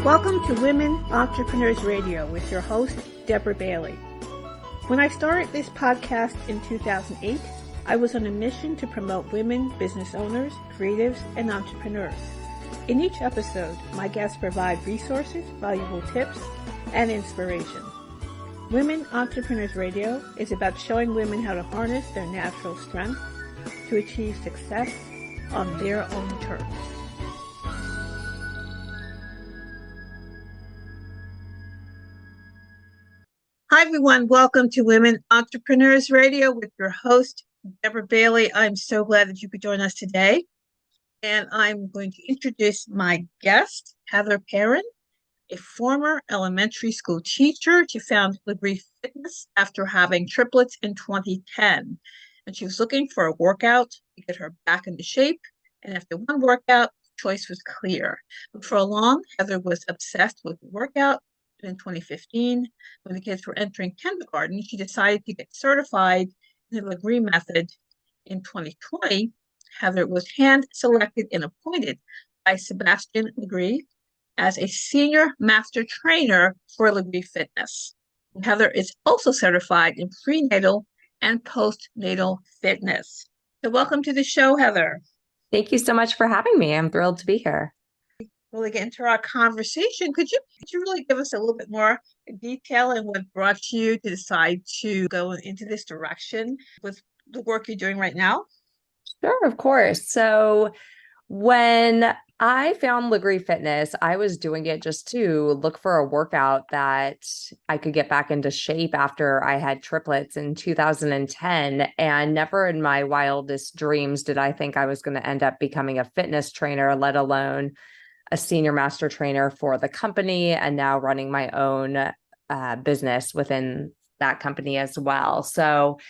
Welcome to Women Entrepreneurs Radio with your host, Deborah Bailey. When I started this podcast in 2008, I was on a mission to promote women business owners, creatives, and entrepreneurs. In each episode, my guests provide resources, valuable tips, and inspiration. Women Entrepreneurs Radio is about showing women how to harness their natural strength to achieve success on their own terms. Hi, everyone. Welcome to Women Entrepreneurs Radio with your host, Deborah Bailey. I'm so glad that you could join us today. And I'm going to introduce my guest, Heather Perren, a former elementary school teacher. She found Lagree Fitness after having triplets in 2010. And she was looking for a workout to get her back into shape. And after one workout, the choice was clear. But for long, Heather was obsessed with the workout. In 2015, when the kids were entering kindergarten, she decided to get certified in the Lagree Method. In 2020, Heather was hand-selected and appointed by Sebastien Lagree as a senior master trainer for Lagree Fitness. Heather is also certified in prenatal and postnatal fitness. So welcome to the show, Heather. Thank you so much for having me. I'm thrilled to be here. Really get into our conversation, could you really give us a little bit more detail on what brought you to decide to go into this direction with the work you're doing right now? Sure, of course. So when I found Lagree Fitness, I was doing it just to look for a workout that I could get back into shape after I had triplets in 2010. And never in my wildest dreams did I think I was going to end up becoming a fitness trainer, let alone a senior master trainer for the company, and now running my own business within that company as well. So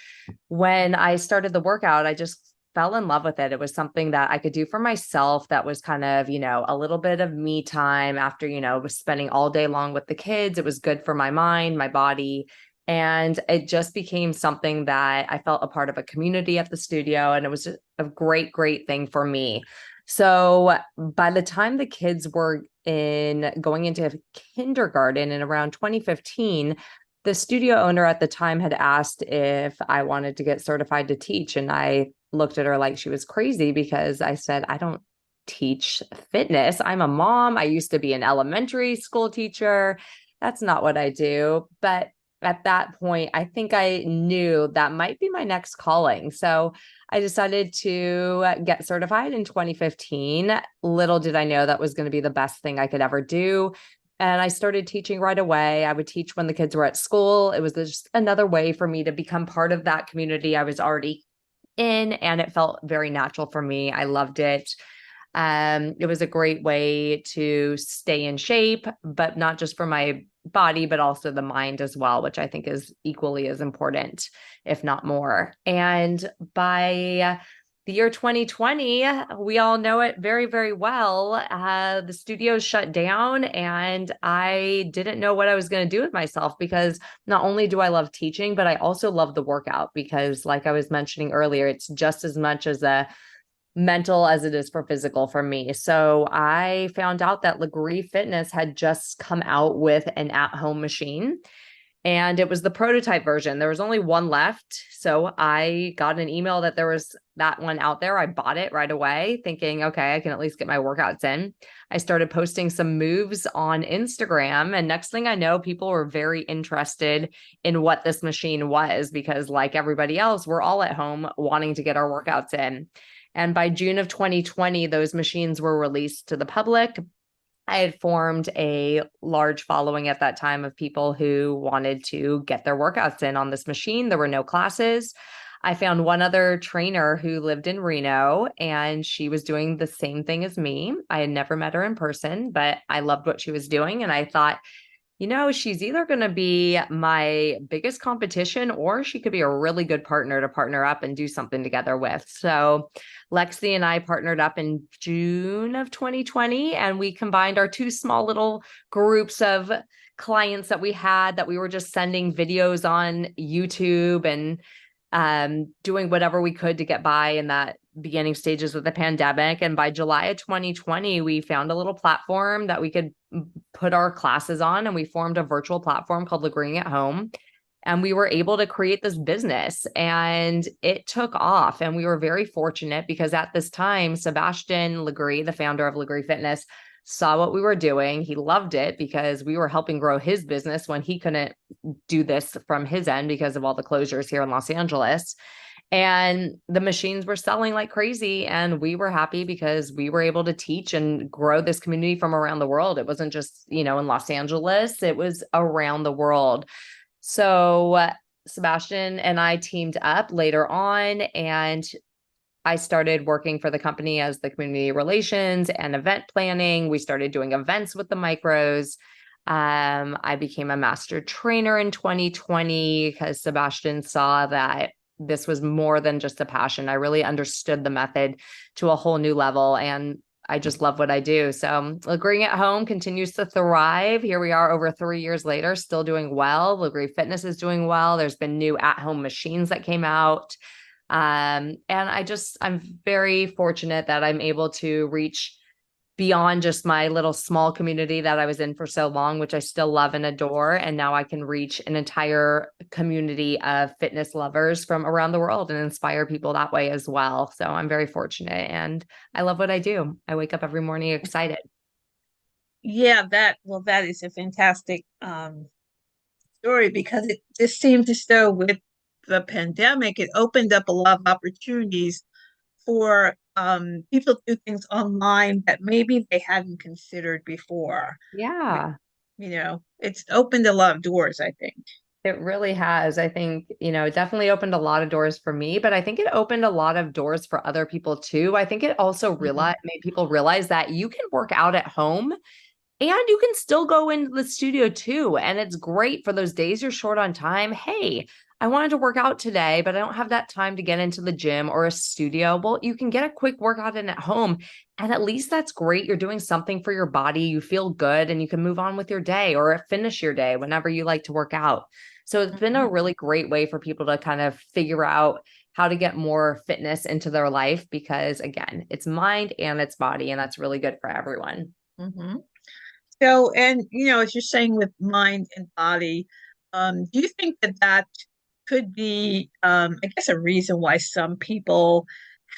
when I started the workout, I just fell in love with it. It was something that I could do for myself that was kind of, a little bit of me time after, was spending all day long with the kids. It was good for my mind, my body. And it just became something that I felt a part of a community at the studio. And it was a great, great thing for me. So by the time the kids were going into kindergarten in around 2015, the studio owner at the time had asked if I wanted to get certified to teach. And I looked at her like she was crazy because I said, I don't teach fitness. I'm a mom. I used to be an elementary school teacher. That's not what I do. But at that point, I think I knew that might be my next calling. So I decided to get certified in 2015. Little did I know that was going to be the best thing I could ever do. And I started teaching right away. I would teach when the kids were at school. It was just another way for me to become part of that community I was already in, and it felt very natural for me. I loved it. It was a great way to stay in shape, but not just for my body, but also the mind as well, which I think is equally as important, if not more. And by the year 2020, we all know it very, very well. The studios shut down and I didn't know what I was going to do with myself, because not only do I love teaching, but I also love the workout, because like I was mentioning earlier, it's just as much as a mental as it is for physical for me. So I found out that Lagree Fitness had just come out with an at-home machine, and it was the prototype version. There was only one left. So I got an email that there was that one out there. I bought it right away thinking, okay, I can at least get my workouts in. I started posting some moves on Instagram, and next thing I know, people were very interested in what this machine was, because like everybody else, we're all at home wanting to get our workouts in. And by June of 2020, those machines were released to the public. I had formed a large following at that time of people who wanted to get their workouts in on this machine. There were no classes. I found one other trainer who lived in Reno, and she was doing the same thing as me. I had never met her in person, but I loved what she was doing. And I thought, she's either going to be my biggest competition, or she could be a really good partner to partner up and do something together with. So Lexi and I partnered up in June of 2020, and we combined our two small little groups of clients that we had, that we were just sending videos on YouTube and doing whatever we could to get by in that beginning stages of the pandemic. And by July of 2020, we found a little platform that we could put our classes on, and we formed a virtual platform called Lagreeing at Home. And we were able to create this business, and it took off. And we were very fortunate because at this time, Sebastien Lagree, the founder of Lagree Fitness, saw what we were doing. He loved it because we were helping grow his business when he couldn't do this from his end because of all the closures here in Los Angeles. And the machines were selling like crazy. And we were happy because we were able to teach and grow this community from around the world. It wasn't just, in Los Angeles, it was around the world. So Sebastien and I teamed up later on, and I started working for the company as the community relations and event planning. We started doing events with the micros. I became a master trainer in 2020 because Sebastien saw that this was more than just a passion. I really understood the method to a whole new level, and I just love what I do. So Lagreeing at Home continues to thrive. Here we are over 3 years later, still doing well. Lagree Fitness is doing well. There's been new at-home machines that came out. And I'm very fortunate that I'm able to reach beyond just my little small community that I was in for so long, which I still love and adore. And now I can reach an entire community of fitness lovers from around the world and inspire people that way as well. So I'm very fortunate, and I love what I do. I wake up every morning excited. Yeah, that is a fantastic story, because it just seems as though with the pandemic, it opened up a lot of opportunities for people to do things online that maybe they hadn't considered before. Yeah. It's opened a lot of doors, I think. It really has. I think, it definitely opened a lot of doors for me, but I think it opened a lot of doors for other people too. I think it also made people realize that you can work out at home and you can still go into the studio too. And it's great for those days you're short on time. Hey, I wanted to work out today, but I don't have that time to get into the gym or a studio. Well, you can get a quick workout in at home. And at least that's great. You're doing something for your body. You feel good, and you can move on with your day or finish your day whenever you like to work out. So it's been a really great way for people to kind of figure out how to get more fitness into their life, because again, it's mind and it's body, and that's really good for everyone. Mm-hmm. So, and as you're saying with mind and body, do you think that could be, I guess, a reason why some people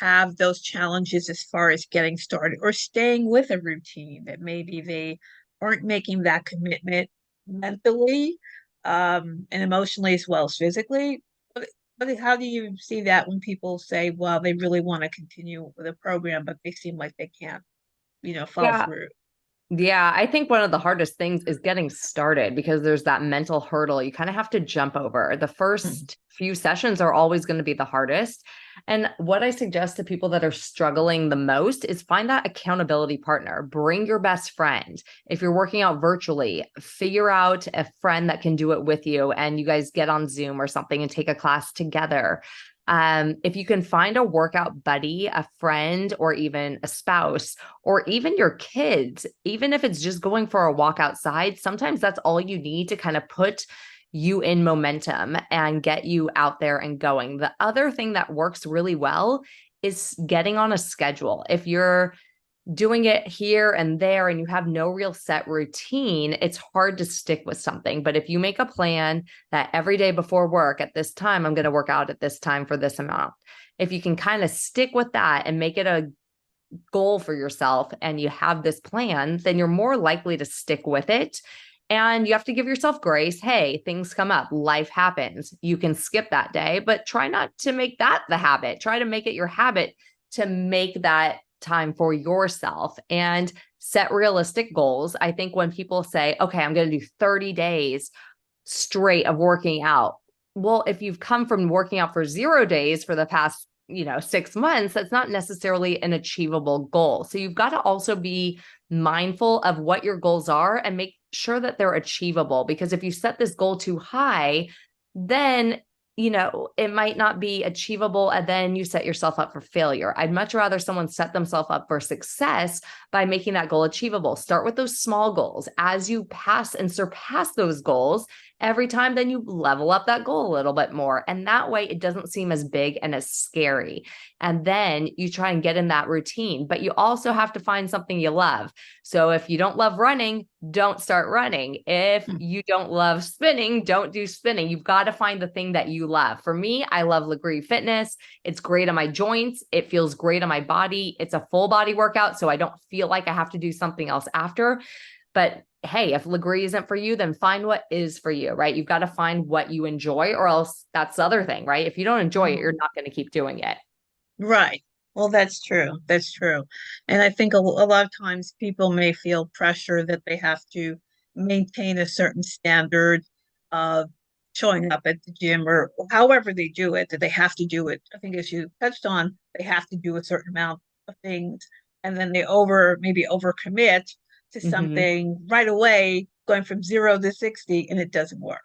have those challenges as far as getting started or staying with a routine, that maybe they aren't making that commitment mentally, and emotionally as well as physically? But how do you see that when people say, well, they really want to continue with a program, but they seem like they can't, follow Yeah. through? Yeah, I think one of the hardest things is getting started, because there's that mental hurdle you kind of have to jump over. The first few sessions are always going to be the hardest. And what I suggest to people that are struggling the most is find that accountability partner. Bring your best friend. If you're working out virtually, figure out a friend that can do it with you, and you guys get on Zoom or something and take a class together. If you can find a workout buddy, a friend, or even a spouse, or even your kids, even if it's just going for a walk outside, sometimes that's all you need to kind of put you in momentum and get you out there and going. The other thing that works really well is getting on a schedule. If you're doing it here and there and you have no real set routine, it's hard to stick with something. But if you make a plan that every day before work at this time, I'm going to work out at this time for this amount. If you can kind of stick with that and make it a goal for yourself, and you have this plan, then you're more likely to stick with it. And you have to give yourself grace. Hey, things come up. Life happens. You can skip that day, but try not to make that the habit. Try to make it your habit to make that time for yourself and set realistic goals. I think when people say, okay, I'm going to do 30 days straight of working out. Well, if you've come from working out for 0 days for the past, 6 months, that's not necessarily an achievable goal. So you've got to also be mindful of what your goals are and make sure that they're achievable. Because if you set this goal too high, then it might not be achievable, and then you set yourself up for failure. I'd much rather someone set themselves up for success by making that goal achievable. Start with those small goals. As you pass and surpass those goals, every time, then you level up that goal a little bit more. And that way it doesn't seem as big and as scary. And then you try and get in that routine, but you also have to find something you love. So if you don't love running, don't start running. If you don't love spinning, don't do spinning. You've got to find the thing that you love. For me, I love Lagree Fitness. It's great on my joints. It feels great on my body. It's a full body workout, so I don't feel like I have to do something else after. But hey, if Lagree isn't for you, then find what is for you, right? You've got to find what you enjoy, or else that's the other thing, right? If you don't enjoy it, you're not going to keep doing it. Right. Well, that's true. That's true. And I think a lot of times people may feel pressure that they have to maintain a certain standard of showing up at the gym or however they do it, that they have to do it. I think as you touched on, they have to do a certain amount of things and then they maybe overcommit to something right away, going from 0 to 60, and it doesn't work.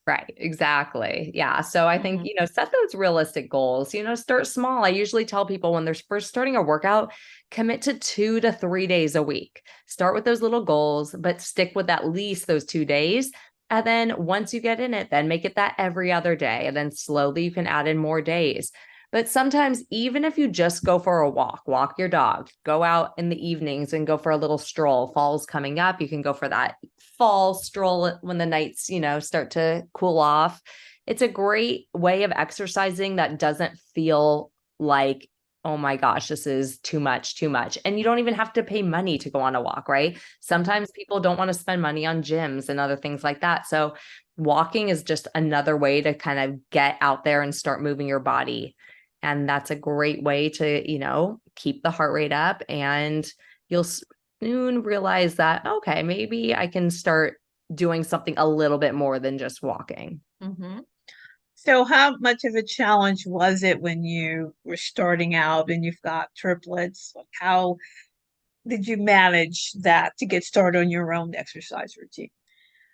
Right. Exactly. Yeah. So I think, set those realistic goals, start small. I usually tell people when they're first starting a workout, commit to 2 to 3 days a week. Start with those little goals, but stick with at least those 2 days. And then once you get in it, then make it that every other day. And then slowly you can add in more days. But sometimes, even if you just go for a walk your dog, go out in the evenings and go for a little stroll. Fall's coming up. You can go for that fall stroll when the nights, start to cool off. It's a great way of exercising that doesn't feel like, oh my gosh, this is too much. And you don't even have to pay money to go on a walk, right? Sometimes people don't want to spend money on gyms and other things like that. So walking is just another way to kind of get out there and start moving your body. And that's a great way to, keep the heart rate up, and you'll soon realize that, okay, maybe I can start doing something a little bit more than just walking. Mm-hmm. So how much of a challenge was it when you were starting out and you've got triplets? Like, how did you manage that to get started on your own exercise routine?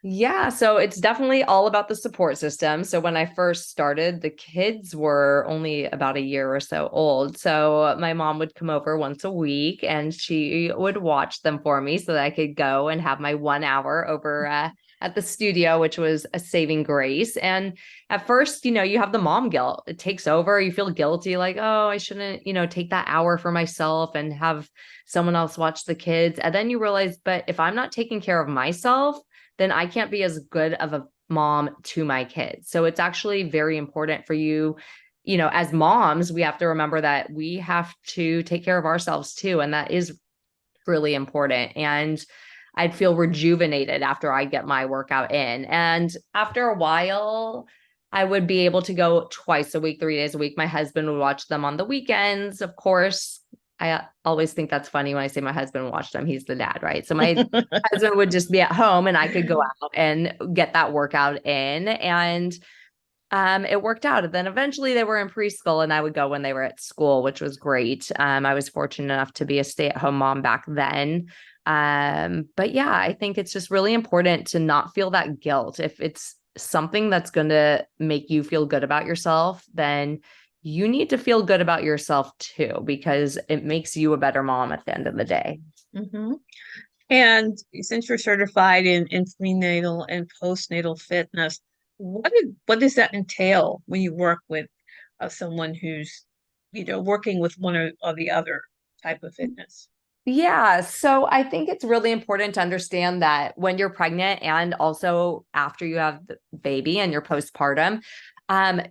Yeah, so it's definitely all about the support system. So when I first started, the kids were only about a year or so old. So my mom would come over once a week and she would watch them for me so that I could go and have my 1 hour over at the studio, which was a saving grace. And at first, you have the mom guilt. It takes over. You feel guilty, like, oh, I shouldn't, take that hour for myself and have someone else watch the kids. And then you realize, but if I'm not taking care of myself, then I can't be as good of a mom to my kids. So it's actually very important for you, as moms, we have to remember that we have to take care of ourselves too. And that is really important. And I'd feel rejuvenated after I get my workout in. And after a while, I would be able to go twice a week, 3 days a week. My husband would watch them on the weekends, of course. I always think that's funny when I say my husband watched them. He's the dad, right? So my husband would just be at home and I could go out and get that workout in. And it worked out. And then eventually they were in preschool and I would go when they were at school, which was great. I was fortunate enough to be a stay-at-home mom back then. But yeah, I think it's just really important to not feel that guilt. If it's something that's going to make you feel good about yourself, then you need to feel good about yourself too, because it makes you a better mom at the end of the day. Mm-hmm. And since you're certified in prenatal and postnatal fitness, what does that entail when you work with someone who's, working with one or the other type of fitness? Yeah. So I think it's really important to understand that when you're pregnant and also after you have the baby and you're postpartum,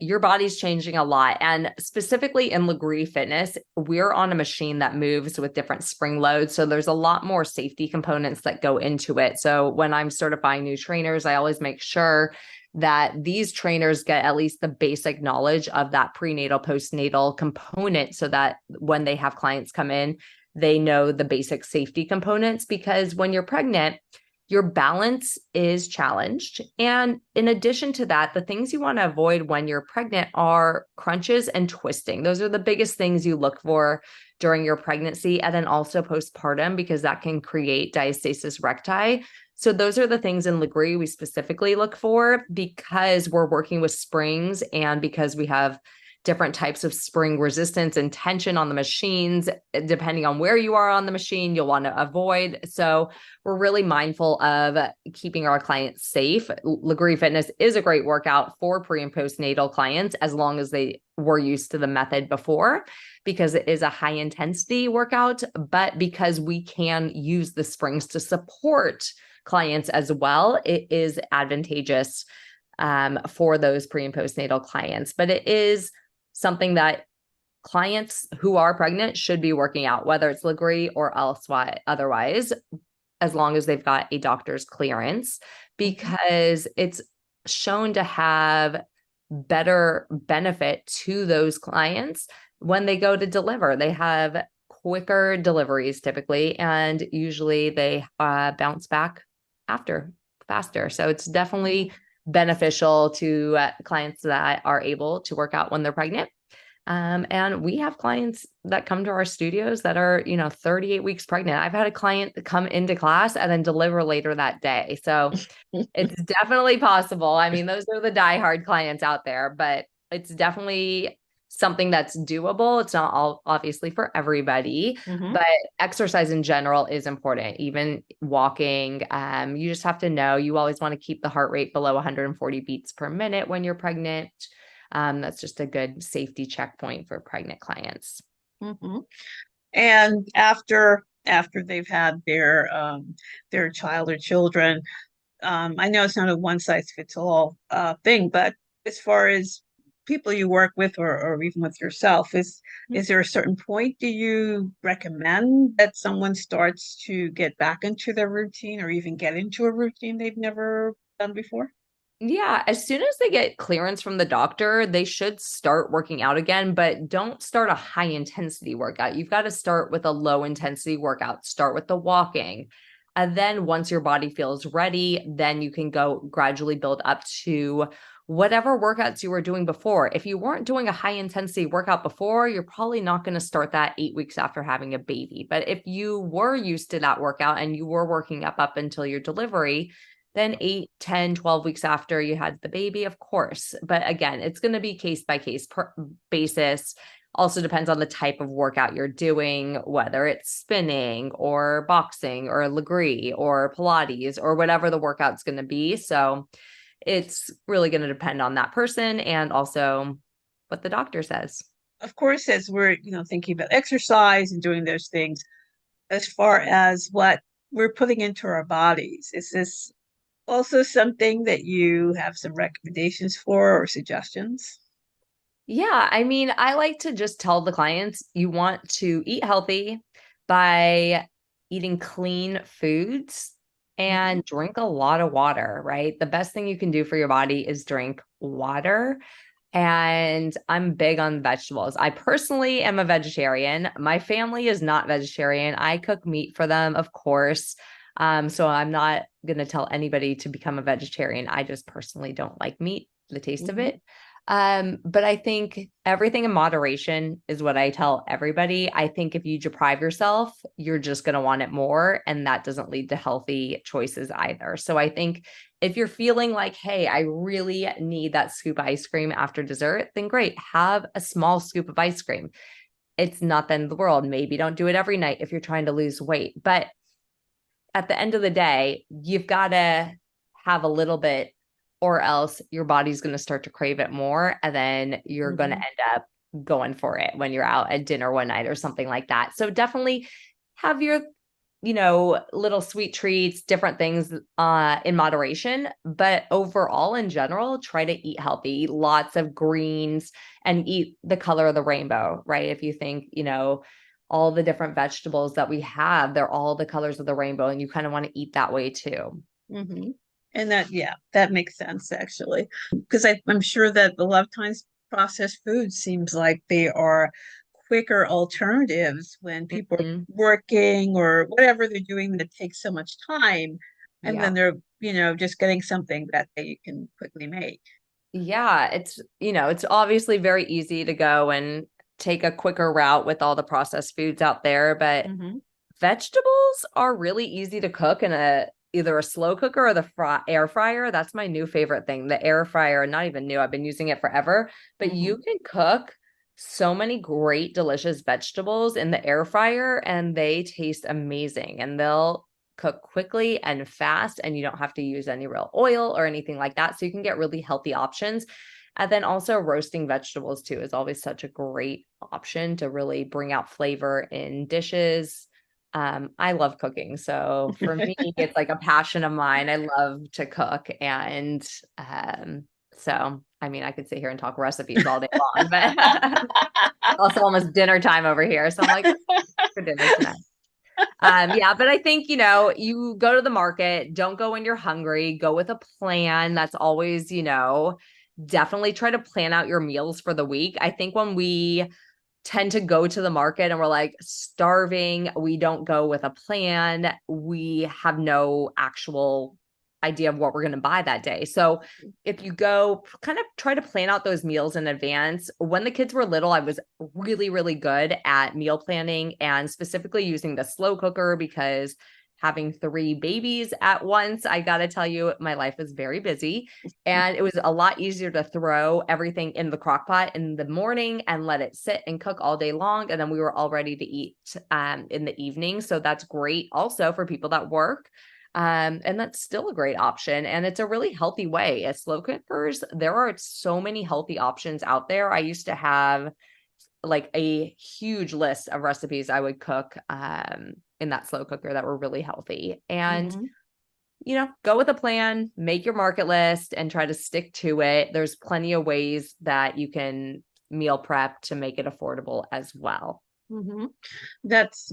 your body's changing a lot. And specifically in Lagree Fitness, we're on a machine that moves with different spring loads. So there's a lot more safety components that go into it. So when I'm certifying new trainers, I always make sure that these trainers get at least the basic knowledge of that prenatal, postnatal component so that when they have clients come in, they know the basic safety components. Because when you're pregnant, your balance is challenged. And in addition to that, the things you want to avoid when you're pregnant are crunches and twisting. Those are the biggest things you look for during your pregnancy and then also postpartum, because that can create diastasis recti. So those are the things in Lagree we specifically look for because we're working with springs and because we have different types of spring resistance and tension on the machines. Depending on where you are on the machine, you'll want to avoid. So we're really mindful of keeping our clients safe. Lagree Fitness is a great workout for pre and postnatal clients, as long as they were used to the method before, because it is a high intensity workout, but because we can use the springs to support clients as well, it is advantageous for those pre and postnatal clients. But it is something that clients who are pregnant should be working out, whether it's Lagree or otherwise, as long as they've got a doctor's clearance, because it's shown to have better benefit to those clients when they go to deliver. They have quicker deliveries typically, and usually they bounce back after faster. So it's definitely beneficial to clients that are able to work out when they're pregnant. And we have clients that come to our studios that are, 38 weeks pregnant. I've had a client come into class and then deliver later that day. So it's definitely possible. I mean, those are the diehard clients out there, but it's definitely something that's doable. It's not all obviously for everybody, but exercise in general is important. Even walking, you just have to know you always want to keep the heart rate below 140 beats per minute when you're pregnant. That's just a good safety checkpoint for pregnant clients. And after they've had their child or children, I know it's not a one size fits all thing, but as far as people you work with, or even with yourself, is there a certain point do you recommend that someone starts to get back into their routine, or even get into a routine they've never done before? Yeah, as soon as they get clearance from the doctor, they should start working out again, but don't start a high intensity workout. You've got to start with a low intensity workout. Start with the walking. And then once your body feels ready, then you can go gradually build up to whatever workouts you were doing before. If you weren't doing a high intensity workout before, you're probably not going to start that 8 weeks after having a baby. But if you were used to that workout and you were working up until your delivery, then 8, 10, 12 weeks after you had the baby, of course. But again, it's going to be case by case basis. Also depends on the type of workout you're doing, whether it's spinning or boxing or Lagree or Pilates or whatever the workout's going to be. So it's really going to depend on that person and also what the doctor says. Of course, as we're, thinking about exercise and doing those things, as far as what we're putting into our bodies, is this also something that you have some recommendations for or suggestions? Yeah, I mean, I like to just tell the clients you want to eat healthy by eating clean foods and drink a lot of water, right? The best thing you can do for your body is drink water. And I'm big on vegetables. I personally am a vegetarian. My family is not vegetarian. I cook meat for them, of course. So I'm not going to tell anybody to become a vegetarian. I just personally don't like meat, the taste of it. But I think everything in moderation is what I tell everybody. I think if you deprive yourself, you're just going to want it more, and that doesn't lead to healthy choices either. So I think if you're feeling like, hey, I really need that scoop of ice cream after dessert, then great, have a small scoop of ice cream. It's not the end of the world. Maybe don't do it every night if you're trying to lose weight, but at the end of the day, you've got to have a little bit, or else your body's going to start to crave it more. And then you're going to end up going for it when you're out at dinner one night or something like that. So definitely have your, little sweet treats, different things in moderation. But overall, in general, try to eat healthy, eat lots of greens, and eat the color of the rainbow, right? If you think, all the different vegetables that we have, they're all the colors of the rainbow, and you kind of want to eat that way too. And that makes sense, actually, because I'm sure that a lot of times processed foods seems like they are quicker alternatives when people are working or whatever they're doing that takes so much time, and then they're just getting something that you can quickly make. Yeah, it's obviously very easy to go and take a quicker route with all the processed foods out there, but vegetables are really easy to cook in a either a slow cooker or the air fryer. That's my new favorite thing. The air fryer, not even new. I've been using it forever, but you can cook so many great, delicious vegetables in the air fryer and they taste amazing and they'll cook quickly and fast and you don't have to use any real oil or anything like that. So you can get really healthy options. And then also roasting vegetables too is always such a great option to really bring out flavor in dishes. I love cooking. So for me, it's like a passion of mine. I love to cook. And so, I mean, I could sit here and talk recipes all day long, but also almost dinner time over here. So I'm like, for dinner tonight. Yeah, but I think, you go to the market, don't go when you're hungry, go with a plan. That's always, definitely try to plan out your meals for the week. I think when we tend to go to the market and we're like starving, we don't go with a plan, we have no actual idea of what we're going to buy that day. So if you go kind of try to plan out those meals in advance. When the kids were little, I was really, really good at meal planning and specifically using the slow cooker because having 3 babies at once, I got to tell you, my life is very busy and it was a lot easier to throw everything in the crock pot in the morning and let it sit and cook all day long. And then we were all ready to eat in the evening. So that's great also for people that work. And that's still a great option. And it's a really healthy way. As slow cookers, there are so many healthy options out there. I used to have like a huge list of recipes I would cook in that slow cooker that were really healthy. And go with a plan, make your market list and try to stick to it. There's plenty of ways that you can meal prep to make it affordable as well. That's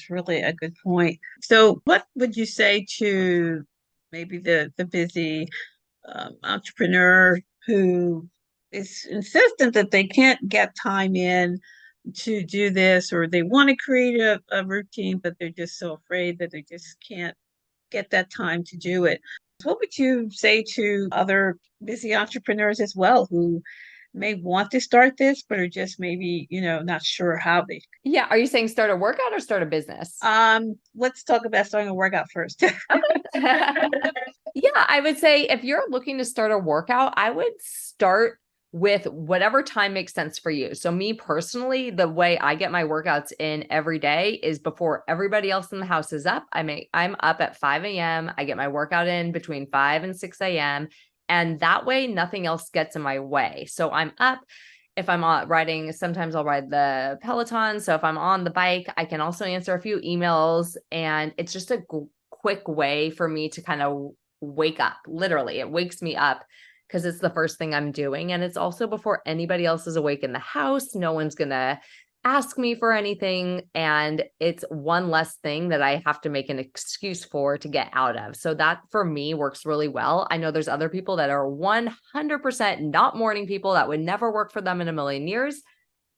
really a good point. So what would you say to maybe the busy entrepreneur who is insistent that they can't get time in to do this, or they want to create a routine, but they're just so afraid that they just can't get that time to do it? What would you say to other busy entrepreneurs as well who may want to start this, but are just maybe, not sure how they. Yeah. Are you saying start a workout or start a business? Let's talk about starting a workout first. Yeah, I would say if you're looking to start a workout, I would start with whatever time makes sense for you. So me personally, the way I get my workouts in every day is before everybody else in the house is up. I'm up at 5 a.m. I get my workout in between 5 and 6 a.m. And that way nothing else gets in my way. So I'm up. If I'm riding, sometimes I'll ride the Peloton. So if I'm on the bike, I can also answer a few emails. And it's just a quick way for me to kind of wake up. Literally, it wakes me up because it's the first thing I'm doing. And it's also before anybody else is awake in the house. No one's going to ask me for anything. And it's one less thing that I have to make an excuse for to get out of. So that for me works really well. I know there's other people that are 100% not morning people that would never work for them in a million years.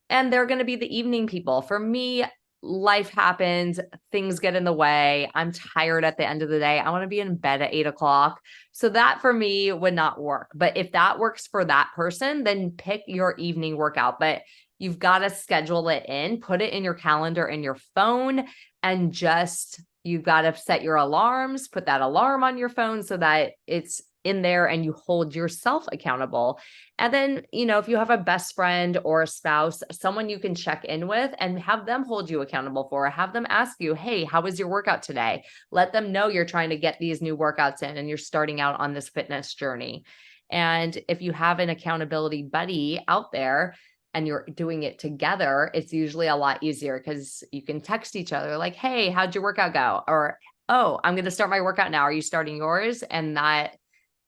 And they're going to be the evening people. For me, life happens, things get in the way. I'm tired at the end of the day. I want to be in bed at 8 o'clock. So that for me would not work. But if that works for that person, then pick your evening workout. But you've got to schedule it in, put it in your calendar in your phone, and you've got to set your alarms, put that alarm on your phone so that it's in there and you hold yourself accountable. And then, if you have a best friend or a spouse, someone you can check in with and have them hold you accountable for, have them ask you, hey, how was your workout today? Let them know you're trying to get these new workouts in and you're starting out on this fitness journey. And if you have an accountability buddy out there and you're doing it together, it's usually a lot easier because you can text each other like, hey, how'd your workout go? Or, oh, I'm going to start my workout now. Are you starting yours? And that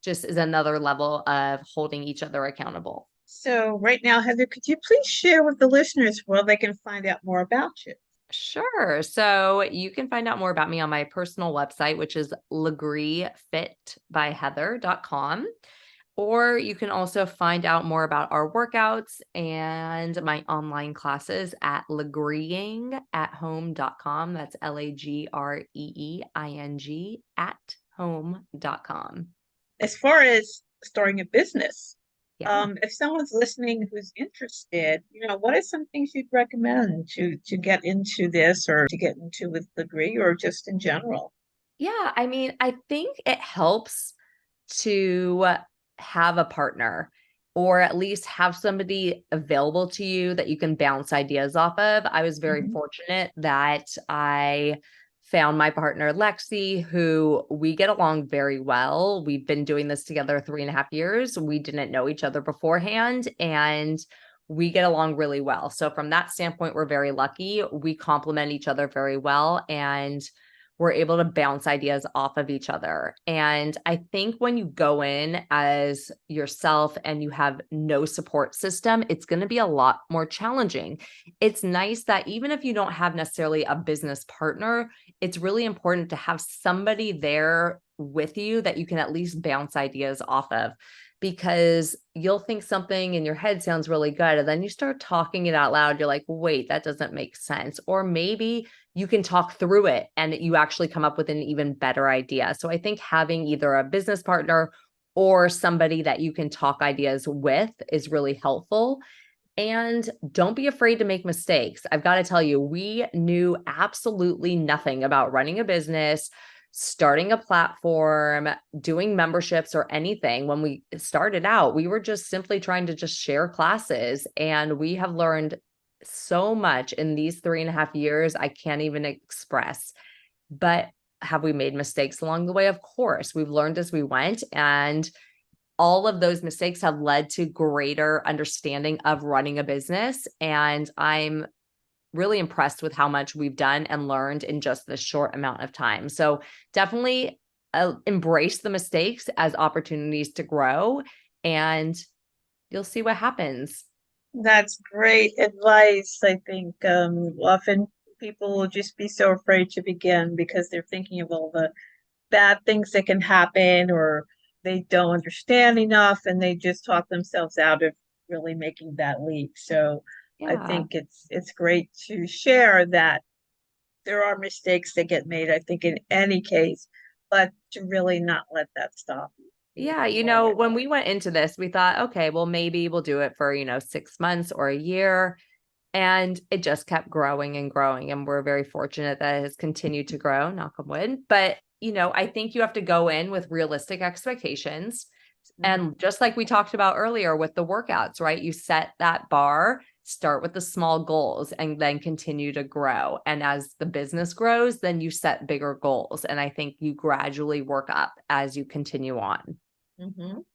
just is another level of holding each other accountable. So right now, Heather, could you please share with the listeners where they can find out more about you? Sure. So you can find out more about me on my personal website, which is lagreefitbyheather.com. Or you can also find out more about our workouts and my online classes at lagreeingathome.com. That's LAGREEING at home.com. As far as starting a business, Yeah. if someone's listening who's interested, what are some things you'd recommend to get into this or to get into with Lagree or just in general? Yeah, I mean, I think it helps to have a partner or at least have somebody available to you that you can bounce ideas off of. I was very Mhm. fortunate that I found my partner, Lexi, who we get along very well. We've been doing this together 3.5 years. We didn't know each other beforehand, and we get along really well. So, from that standpoint, we're very lucky. We complement each other very well. And we're able to bounce ideas off of each other. And I think when you go in as yourself and you have no support system, it's going to be a lot more challenging. It's nice that even if you don't have necessarily a business partner, it's really important to have somebody there with you that you can at least bounce ideas off of, because you'll think something in your head sounds really good. And then you start talking it out loud. You're like, wait, that doesn't make sense. Or maybe you can talk through it and you actually come up with an even better idea. So I think having either a business partner or somebody that you can talk ideas with is really helpful. And don't be afraid to make mistakes. I've got to tell you, we knew absolutely nothing about running a business, starting a platform, doing memberships, or anything. When we started out, we were just simply trying to just share classes. And we have learned so much in these 3.5 years, I can't even express. But have we made mistakes along the way? Of course. We've learned as we went. And all of those mistakes have led to greater understanding of running a business. And I'm really impressed with how much we've done and learned in just this short amount of time. So definitely embrace the mistakes as opportunities to grow, and you'll see what happens. That's great advice. I think often people will just be so afraid to begin because they're thinking of all the bad things that can happen, or they don't understand enough and they just talk themselves out of really making that leap. So I Yeah. think it's great to share that there are mistakes that get made, I think, in any case, but to really not let that stop you Yeah, moving forward. when we went into this, we thought, okay, well, maybe we'll do it for, 6 months or a year. And it just kept growing and growing. And we're very fortunate that it has continued to grow, knock on wood. But, I think you have to go in with realistic expectations. Mhm. And just like we talked about earlier with the workouts, right? You set that bar, start with the small goals, and then continue to grow. And as the business grows, then you set bigger goals. And I think you gradually work up as you continue on. Mhm.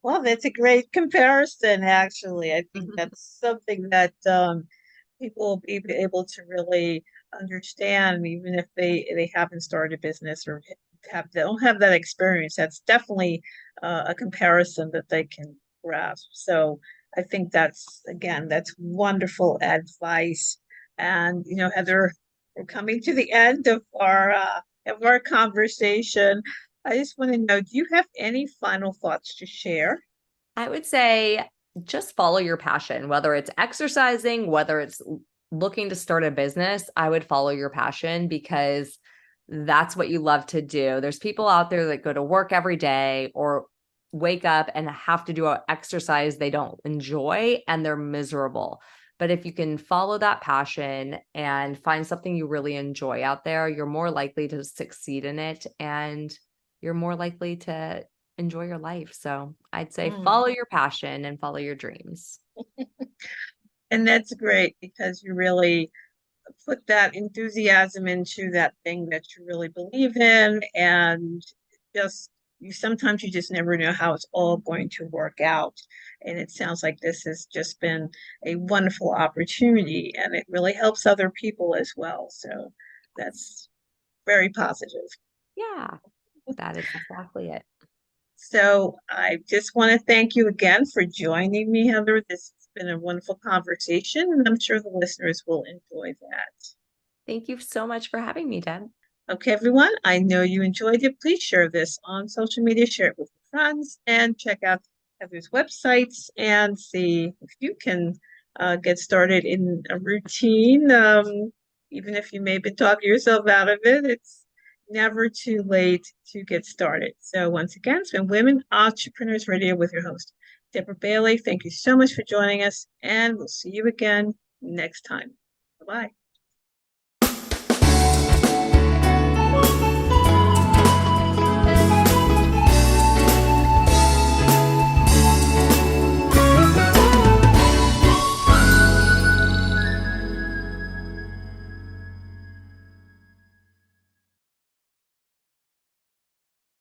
Well, that's a great comparison, actually. I think that's something that people will be able to really understand, even if they haven't started a business or they don't have that experience. That's definitely a comparison that they can grasp. So I think that's wonderful advice. And Heather, we're coming to the end of our conversation. I just want to know, do you have any final thoughts to share? I would say just follow your passion, whether it's exercising, whether it's looking to start a business. I would follow your passion because that's what you love to do. There's people out there that go to work every day or wake up and have to do an exercise they don't enjoy and they're miserable. But if you can follow that passion and find something you really enjoy out there, you're more likely to succeed in it, and you're more likely to enjoy your life. So I'd say Mm. follow your passion and follow your dreams. And that's great because you really put that enthusiasm into that thing that you really believe in, and just you sometimes you just never know how it's all going to work out. And it sounds like this has just been a wonderful opportunity and it really helps other people as well. So that's very positive. Yeah, that is exactly it. So I just want to thank you again for joining me, Heather. This has been a wonderful conversation, and I'm sure the listeners will enjoy that. Thank you so much for having me, Deb. Okay, everyone, I know you enjoyed it. Please share this on social media, share it with your friends, and check out Heather's websites and see if you can get started in a routine. Even if you may be talking yourself out of it, it's never too late to get started. So, once again, it's been Women Entrepreneurs Radio with your host, Deborah Bailey. Thank you so much for joining us, and we'll see you again next time. Bye bye.